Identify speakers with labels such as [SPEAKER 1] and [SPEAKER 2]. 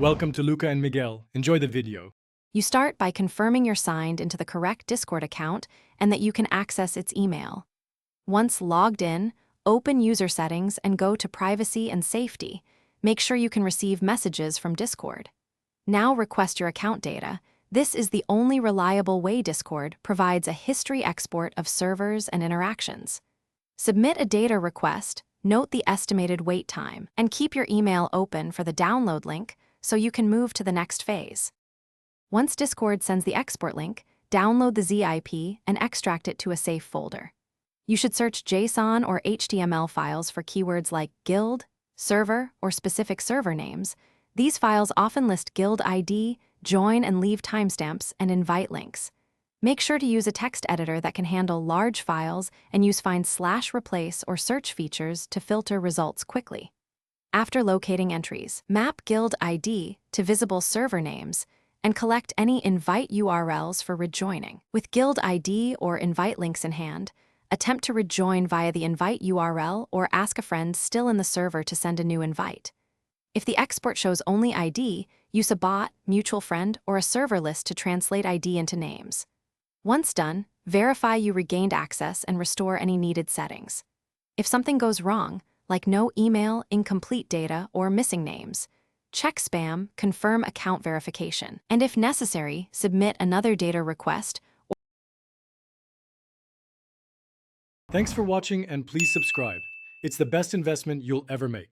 [SPEAKER 1] Welcome to Luca and Miguel. Enjoy the video.
[SPEAKER 2] You start by confirming you're signed into the correct Discord account and that you can access its email. Once logged in, open user settings and go to Privacy and Safety. Make sure you can receive messages from Discord. Now request your account data. This is the only reliable way Discord provides a history export of servers and interactions. Submit a data request, note the estimated wait time, and keep your email open for the download link so you can move to the next phase. Once Discord sends the export link, download the ZIP and extract it to a safe folder. You should search JSON or HTML files for keywords like guild, server, or specific server names. These files often list guild ID, join and leave timestamps, and invite links. Make sure to use a text editor that can handle large files and use find/replace or search features to filter results quickly. After locating entries, map guild ID to visible server names and collect any invite URLs for rejoining. With guild ID or invite links in hand, attempt to rejoin via the invite URL or ask a friend still in the server to send a new invite. If the export shows only ID, use a bot, mutual friend, or a server list to translate ID into names. Once done, verify you regained access and restore any needed settings. If something goes wrong, like no email, incomplete data, or missing names, check spam, confirm account verification, and if necessary, submit another data request.
[SPEAKER 1] Thanks for watching and please subscribe. It's the best investment you'll ever make.